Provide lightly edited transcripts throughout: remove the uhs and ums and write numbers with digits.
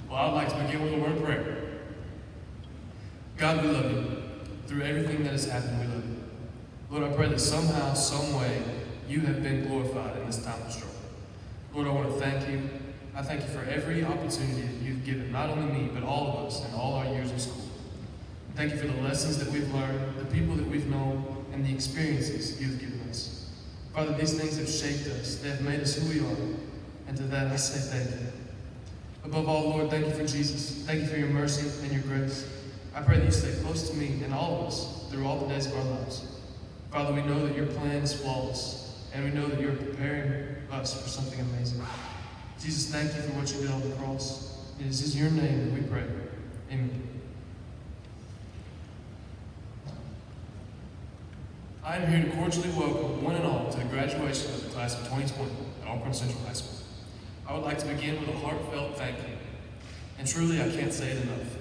Well, I'd like to begin with a word of prayer. God, we love you. Through everything that has happened, we love you. Lord, I pray that somehow, some way, you have been glorified in this time of struggle. Lord, I want to thank you. I thank you for every opportunity that you've given, not only me, but all of us in all our years of school. Thank you for the lessons that we've learned, the people that we've known, and the experiences you've given us. Father, these things have shaped us. They have made us who we are. And to that I say thank you. Above all, Lord, thank you for Jesus. Thank you for your mercy and your grace. I pray that you stay close to me and all of us through all the days of our lives. Father, we know that your plan is flawless, and we know that you're preparing us for something amazing. Jesus, thank you for what you did on the cross. It is in your name that we pray. Amen. I am here to cordially welcome one and all to the graduation of the class of 2020 at Alcorn Central High School. I would like to begin with a heartfelt thank you. And truly, I can't say it enough.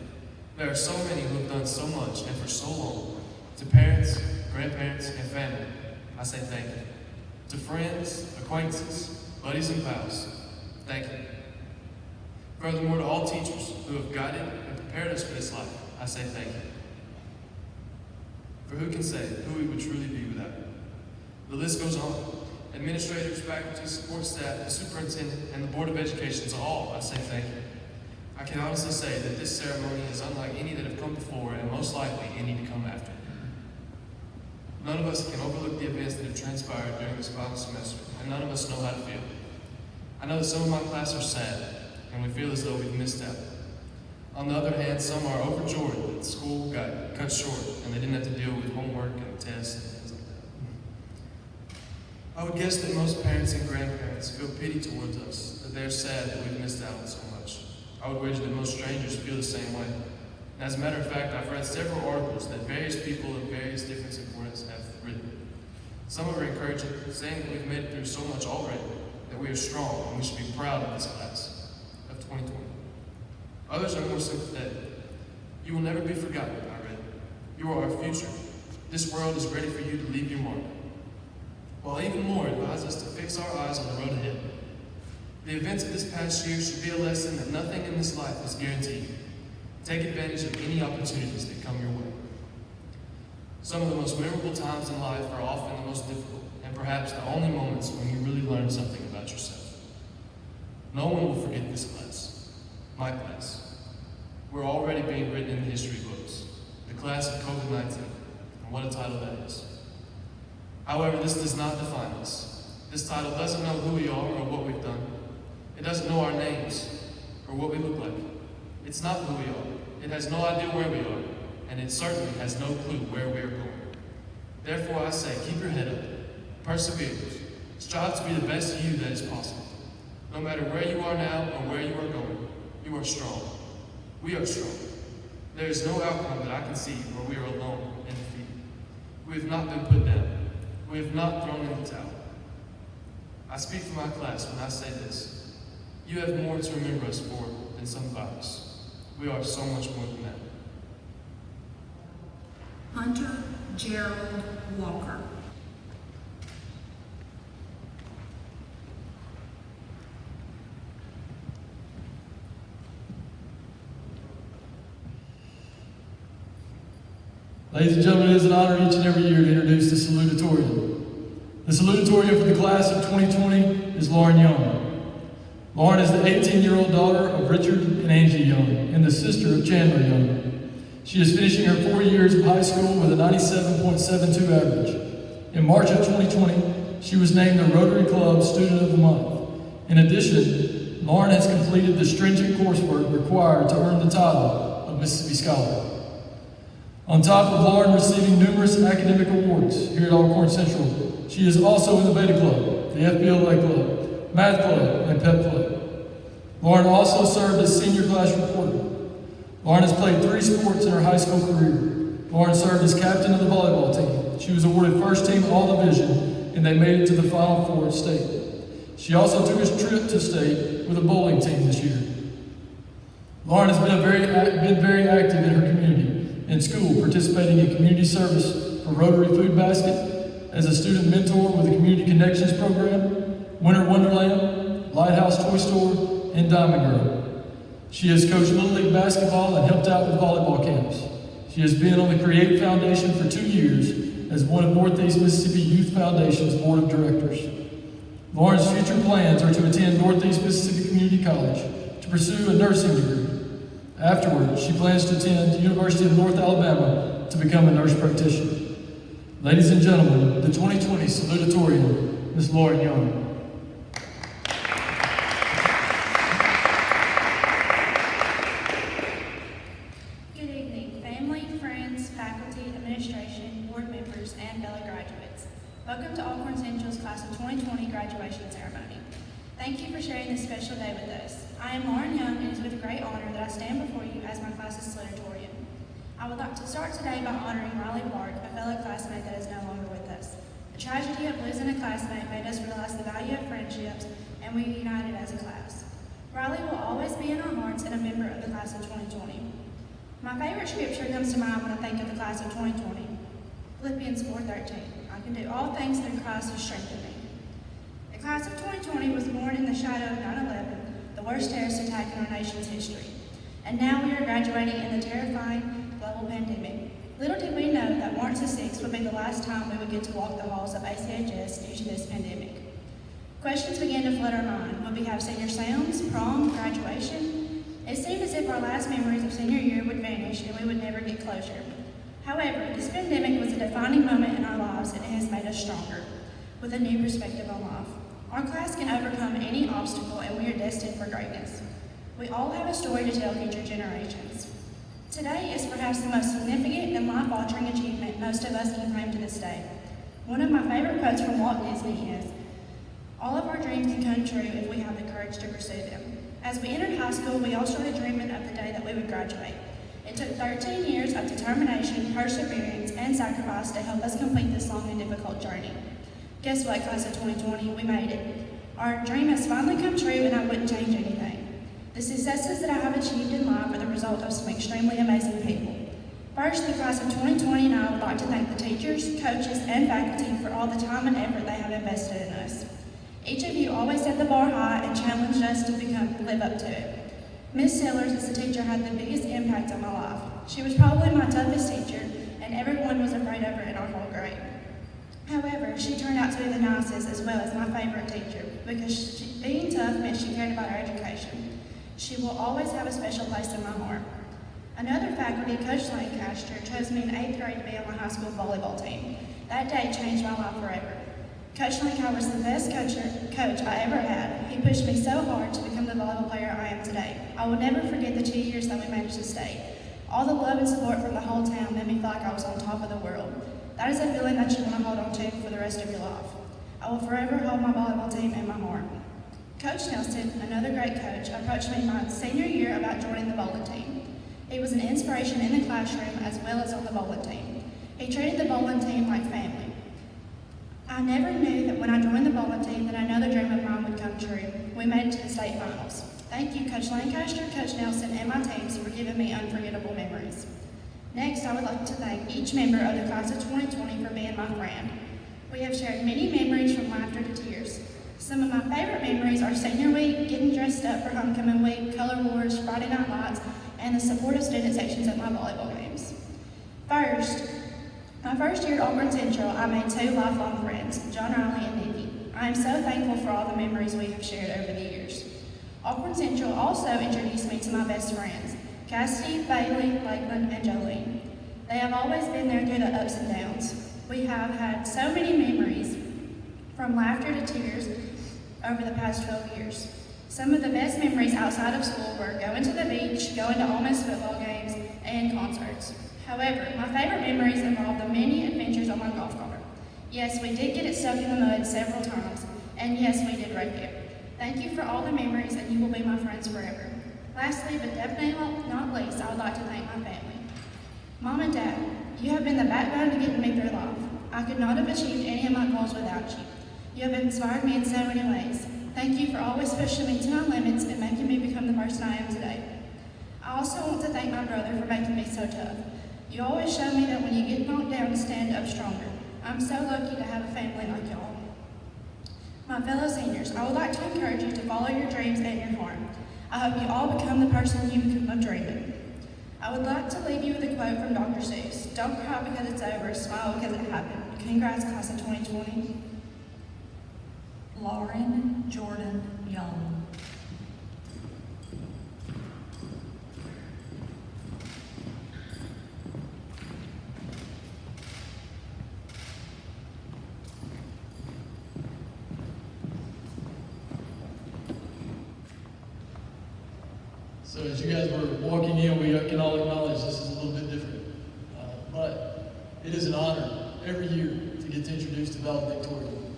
There are so many who have done so much and for so long. To parents, grandparents, and family, I say thank you. To friends, acquaintances, buddies, and pals, thank you. Furthermore, to all teachers who have guided and prepared us for this life, I say thank you. For who can say who we would truly be without you? The list goes on. Administrators, faculty, support staff, the superintendent, and the Board of Education, to all, I say thank you. I can honestly say that this ceremony is unlike any that have come before, and most likely any to come after. None of us can overlook the events that have transpired during this final semester, and none of us know how to feel. I know that some of my class are sad, and we feel as though we've missed out. On the other hand, some are overjoyed that school got cut short, and they didn't have to deal with homework and tests and things like that. I would guess that most parents and grandparents feel pity towards us, that they're sad that we've missed out on so much. I would wager that most strangers feel the same way. And as a matter of fact, I've read several articles that various people of various different importance have written. Some are encouraging, saying that we've made it through so much already, that we are strong and we should be proud of this class of 2020. Others are more sympathetic. You will never be forgotten, I read. You are our future. This world is ready for you to leave your mark. While even more advise us to fix our eyes on the road ahead. The events of this past year should be a lesson that nothing in this life is guaranteed. Take advantage of any opportunities that come your way. Some of the most memorable times in life are often the most difficult, and perhaps the only moments when you really learn something about yourself. No one will forget this class, my class. We're already being written in the history books, the class of COVID-19, and what a title that is. However, this does not define us. This title doesn't know who we are or what we've done. It doesn't know our names or what we look like. It's not who we are. It has no idea where we are, and it certainly has no clue where we are going. Therefore, I say, keep your head up, persevere, strive to be the best you that is possible. No matter where you are now or where you are going, you are strong. We are strong. There is no outcome that I can see where we are alone and defeated. We have not been put down. We have not thrown in the towel. I speak for my class when I say this. You have more to remember us for than some virus. We are so much more than that. Hunter Gerald Walker. Ladies and gentlemen, it is an honor each and every year to introduce the Salutatorian. The Salutatorian for the class of 2020 is Lauren Young. Lauren is the 18-year-old daughter of Richard and Angie Young and the sister of Chandler Young. She is finishing her 4 years of high school with a 97.72 average. In March of 2020, she was named the Rotary Club Student of the Month. In addition, Lauren has completed the stringent coursework required to earn the title of Mississippi Scholar. On top of Lauren receiving numerous academic awards here at Alcorn Central, she is also in the Beta Club, the FBLA Club, Math Club, and Pep Club. Lauren also served as senior class reporter. Lauren has played 3 sports in her high school career. Lauren served as captain of the volleyball team. She was awarded first team All-Division, and they made it to the Final Four at state. She also took a trip to state with a bowling team this year. Lauren has been very active in her community, in school, participating in community service for Rotary Food Basket, as a student mentor with the Community Connections Program, Winter Wonderland, Lighthouse Toy Store, and Diamond Girl. She has coached Little League basketball and helped out with volleyball camps. She has been on the Create Foundation for 2 years as one of Northeast Mississippi Youth Foundation's board of directors. Lauren's future plans are to attend Northeast Mississippi Community College to pursue a nursing degree. Afterward, she plans to attend the University of North Alabama to become a nurse practitioner. Ladies and gentlemen, the 2020 Salutatorian, Ms. Lauren Young. Good evening, family, friends, faculty, administration, board members, and fellow graduates. Welcome to Alcorn Central's Class of 2020 graduation ceremony. Thank you for sharing this special day with us. I am Lauren Young, and it is with great honor that I stand before you as my class's salutatorian. I would like to start today by honoring Riley Park, a fellow classmate that is no longer with us. The tragedy of losing a classmate made us realize the value of friendships, and we united as a class. Riley will always be in our hearts and a member of the class of 2020. My favorite scripture comes to mind when I think of the class of 2020. Philippians 4:13. I can do all things through Christ who strengthens me. The class of 2020 was born in the shadow of 9/11, the worst terrorist attack in our nation's history. And now we are graduating in the terrifying global pandemic. Little did we know that March the 6th would be the last time we would get to walk the halls of ACHS due to this pandemic. Questions began to flood our mind. Would we have senior sounds, prom, graduation? It seemed as if our last memories of senior year would vanish and we would never get closure. However, this pandemic was a defining moment in our lives and it has made us stronger, with a new perspective on life. Our class can overcome any obstacle and we are destined for greatness. We all have a story to tell future generations. Today is perhaps the most significant and life-altering achievement most of us can claim to this day. One of my favorite quotes from Walt Disney is, "All of our dreams can come true if we have the courage to pursue them." As we entered high school, we all started dreaming of the day that we would graduate. It took 13 years of determination, perseverance, and sacrifice to help us complete this long and difficult journey. Guess what, class of 2020, we made it. Our dream has finally come true and I wouldn't change anything. The successes that I have achieved in life are the result of some extremely amazing people. First, the class of 2020 and I would like to thank the teachers, coaches, and faculty for all the time and effort they have invested in us. Each of you always set the bar high and challenged us to live up to it. Miss Sellers is the teacher who had the biggest impact on my life. She was probably my toughest teacher, and everyone was afraid of her in our whole grade. However, she turned out to be the nicest as well as my favorite teacher because being tough meant she cared about our education. She will always have a special place in my heart. Another faculty, Coach Lancaster, chose me in 8th grade to be on my high school volleyball team. That day changed my life forever. Coach Lancaster was the best coach I ever had. He pushed me so hard to become the volleyball player I am today. I will never forget the 2 years that we managed to stay. All the love and support from the whole town made me feel like I was on top of the world. That is a feeling that you want to hold on to for the rest of your life. I will forever hold my volleyball team in my heart. Coach Nelson, another great coach, approached me my senior year about joining the bowling team. He was an inspiration in the classroom as well as on the bowling team. He treated the bowling team like family. I never knew that when I joined the bowling team that another dream of mine would come true. We made it to the state finals. Thank you, Coach Lancaster, Coach Nelson, and my teams for giving me unforgettable memories. Next, I would like to thank each member of the class of 2020 for being my friend. We have shared many memories from laughter to tears. Some of my favorite memories are senior week, getting dressed up for homecoming week, color wars, Friday night lights, and the support of student sections at my volleyball games. First, my first year at Auburn Central, I made 2 lifelong friends, John Riley and Nikki. I am so thankful for all the memories we have shared over the years. Auburn Central also introduced me to my best friends, Cassidy, Bailey, Lakeland, and Jolene. They have always been there through the ups and downs. We have had so many memories, from laughter to tears, over the past 12 years. Some of the best memories outside of school were going to the beach, going to Ole Miss football games, and concerts. However, my favorite memories involve the many adventures on my golf cart. Yes, we did get it stuck in the mud several times, and yes, we did wreck it. Thank you for all the memories, and you will be my friends forever. Lastly, but definitely not least, I would like to thank my family. Mom and Dad, you have been the backbone to getting me through life. I could not have achieved any of my goals without you. You have inspired me in so many ways. Thank you for always pushing me to my limits and making me become the person I am today. I also want to thank my brother for making me so tough. You always show me that when you get knocked down, to stand up stronger. I'm so lucky to have a family like y'all. My fellow seniors, I would like to encourage you to follow your dreams and your heart. I hope you all become the person you are dreaming. I would like to leave you with a quote from Dr. Seuss. Don't cry because it's over, smile because it happened. Congrats, class of 2020. Lauren Jordan Young. So as you guys were walking in, we can all acknowledge this is a little bit different. But it is an honor every year to get to introduce the valedictorian.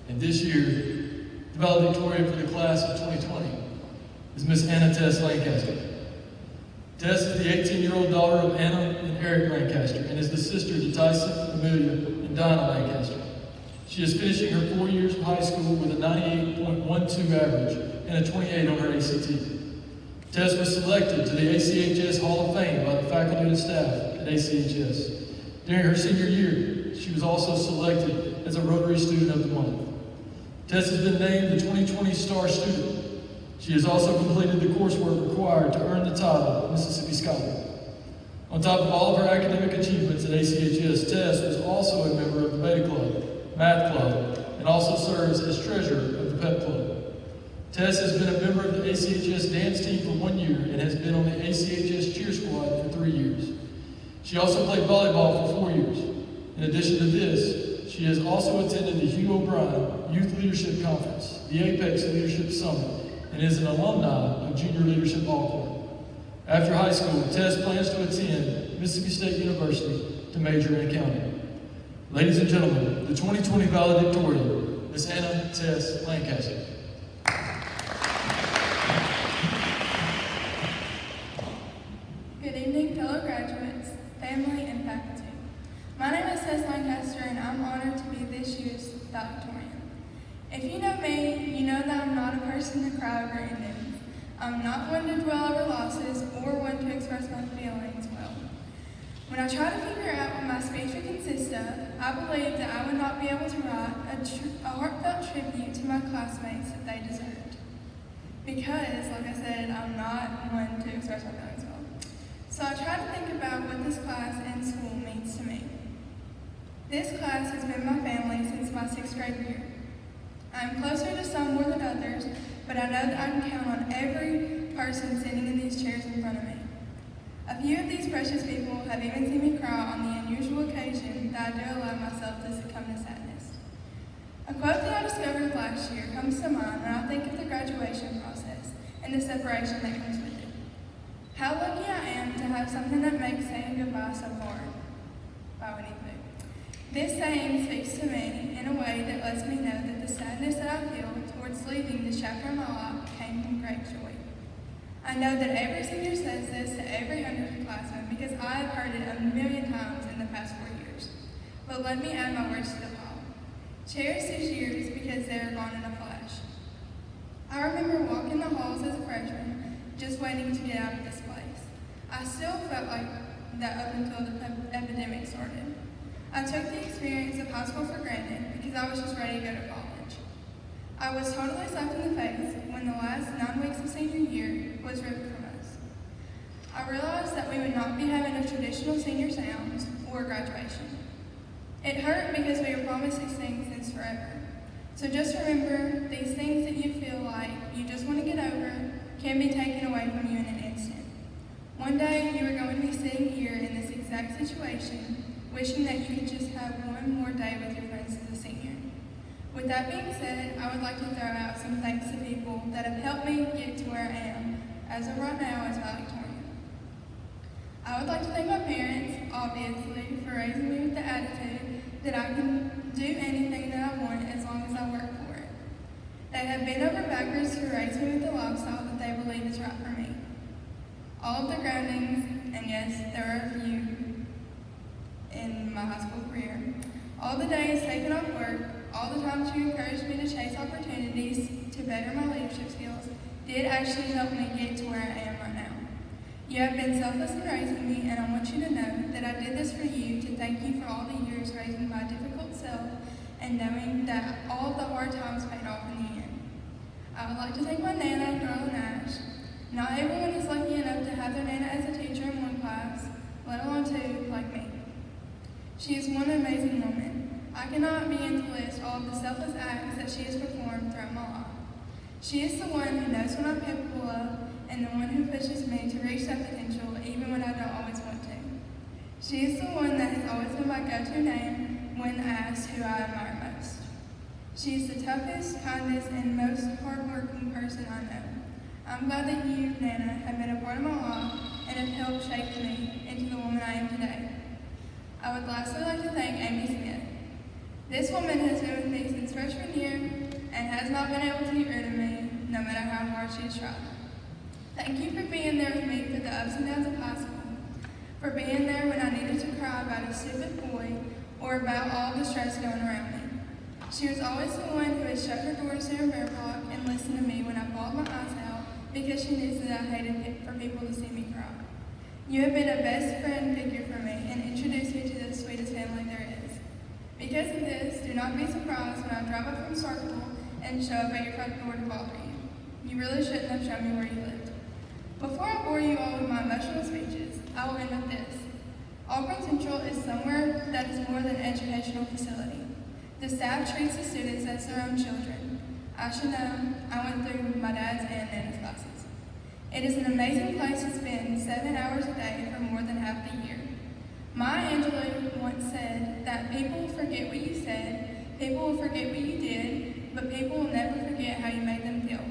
And this year, the valedictorian for the class of 2020 is Miss Tess Lancaster. Tess is the 18-year-old daughter of Anna and Eric Lancaster and is the sister to Tyson, Amelia, and Donna Lancaster. She is finishing her 4 years of high school with a 98.12 average and a 28 on her ACT. Tess was selected to the ACHS Hall of Fame by the faculty and staff at ACHS. During her senior year, she was also selected as a Rotary Student of the Month. Tess has been named the 2020 Star Student. She has also completed the coursework required to earn the title of Mississippi Scholar. On top of all of her academic achievements at ACHS, Tess was also a member of the Beta Club, Math Club, and also serves as treasurer of the Pep Club. Tess has been a member of the ACHS dance team for 1 year and has been on the ACHS cheer squad for 3 years. She also played volleyball for 4 years. In addition to this, she has also attended the Hugh O'Brien Youth Leadership Conference, the Apex Leadership Summit, and is an alumni of Junior Leadership Alcorn. After high school, Tess plans to attend Mississippi State University to major in accounting. Ladies and gentlemen, the 2020 valedictorian, Miss Tess Lancaster. Good evening, fellow graduates, family, and faculty. My name is Tess Lancaster, and I'm honored to be this year's valedictorian. If you know me, you know that I'm not a person to cry over endings. I'm not one to dwell over losses or one to express my feelings well. When I try to figure out what my speech would consist of, I believed that I would not be able to write a heartfelt tribute to my classmates that they deserved. Because, like I said, I'm not one to express my feelings well. So I tried to think about what this class and school means to me. This class has been my family since my 6th grade year. I'm closer to some more than others, but I know that I can count on every person sitting in these chairs in front of me. A few of these precious people have even seen me cry on the unusual occasion that I do allow myself to succumb to sadness. A quote that I discovered last year comes to mind when I think of the graduation process and the separation that comes with it. How lucky I am to have something that makes saying goodbye so hard. By Winnie Pooh. This saying speaks to me in a way that lets me know that the sadness that I feel towards leaving this chapter of my life came from great joy. I know that every senior says this to every underclassman because I have heard it a million times in the past 4 years. But let me add my words to the pile. Cherish these years because they are gone in a flash. I remember walking the halls as a freshman, just waiting to get out of this place. I still felt like that up until the epidemic started. I took the experience of high school for granted because I was just ready to go to college. I was totally slapped in the face when the last 9 weeks of senior year was ripped from us. I realized that we would not be having a traditional senior sounds or graduation. It hurt because we were promised these things since forever. So just remember, these things that you feel like you just want to get over can be taken away from you in an instant. One day you are going to be sitting here in this exact situation, wishing that you could just have one more day with your friends as a senior. With that being said, I would like to throw out some thanks to people that have helped me get to where I am, as of right now as valedictorian. I would like to thank my parents, obviously, for raising me with the attitude that I can do anything that I want as long as I work for it. They have bent over backwards to raise me with the lifestyle that they believe is right for me. All of the groundings, and yes, there are a few in my high school career, all the days taken off work, all the times you encouraged me to chase opportunities to better my leadership skills, did actually help me get to where I am right now. You have been selfless in raising me, and I want you to know that I did this for you, to thank you for all the years raising my difficult self and knowing that all of the hard times paid off in the end. I would like to thank my Nana, Darlene Ash, Not everyone is lucky enough to have their Nana as a teacher in one class, let alone two, like me. She is one amazing woman. I cannot begin to list all of the selfless acts that she has performed throughout my life. She is the one who knows what I'm capable of and the one who pushes me to reach that potential even when I don't always want to. She is the one that has always been my go-to name when asked who I admire most. She is the toughest, kindest, and most hardworking person I know. I'm glad that you, Nana, have been a part of my life and have helped shape me into the woman I am today. I would lastly like to thank Amy Smith. This woman has been with me since freshman year and has not been able to get rid of me, no matter how hard she has tried. Thank you for being there with me through the ups and downs of high school, for being there when I needed to cry about a stupid boy or about all the stress going around me. She was always the one who would shut her doors to her bear block and listen to me when I bawled my eyes out because she knew that I hated for people to see me cry. You have been a best friend figure for me and introduced me to the sweetest family there is. Because of this, do not be surprised when I drive up from Circle and show up at your front door to bother you. You really shouldn't have shown me where you lived. Before I bore you all with my emotional speeches, I will end with this. Auburn Central is somewhere that is more than an educational facility. The staff treats the students as their own children. I should know, I went through my dad's and Nana's classes. It is an amazing place to spend 7 hours a day for more than half the year. Maya Angelou once said that people will forget what you said, people will forget what you did, but people will never forget how you made them feel.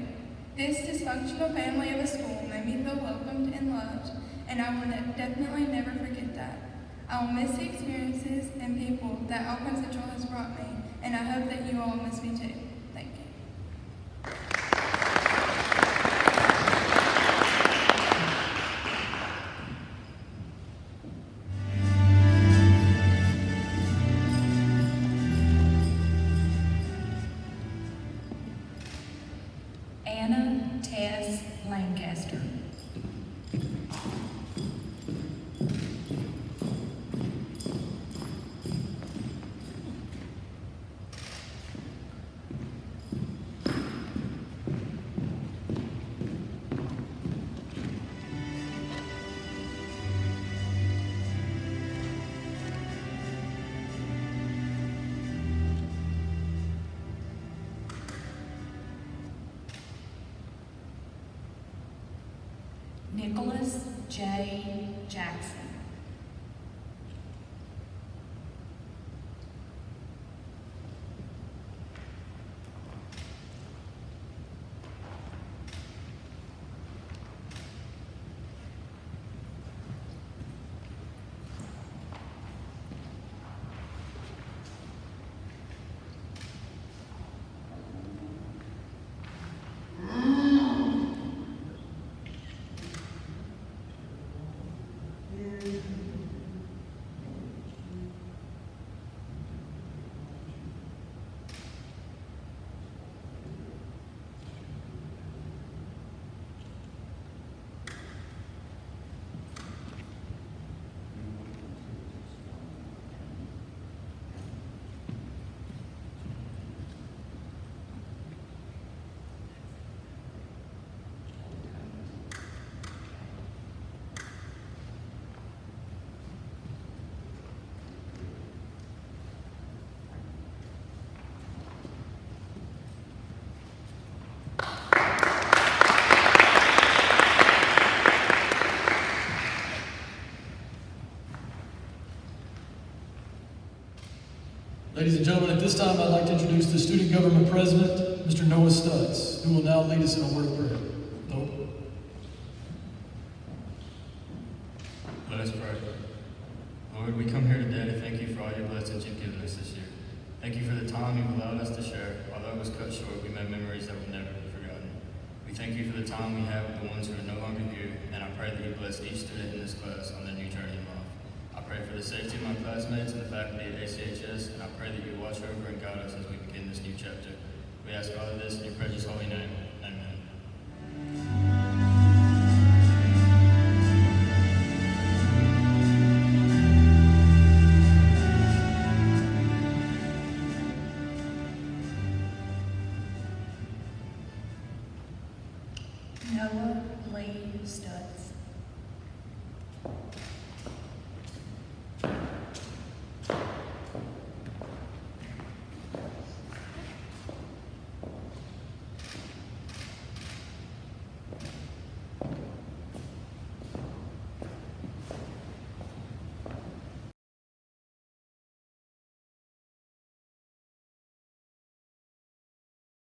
This dysfunctional family of a school made me feel welcomed and loved, and I will definitely never forget that. I will miss the experiences and people that Auburn Central has brought me, and I hope that you all miss me too. Thank you. Tess Lancaster. Nicholas J. Jackson. Ladies and gentlemen, at this time I'd like to introduce the Student Government President, Mr. Noah Stutts, who will now lead us in a word of prayer. Noah? Let us pray. Lord, we come here today to thank you for all your blessings you've given us this year. Thank you for the time you've allowed us to share. Although it was cut short, we made memories that will never be forgotten. We thank you for the time we have with the ones who are no longer here, and I pray that you bless each student in this class on their new journey in life. I pray for the safety of my classmates and the faculty at ACHS, and I pray that you watch over and guide us as we begin this new chapter. We ask all of this in your precious holy name. Amen. Noah Lee Stutts.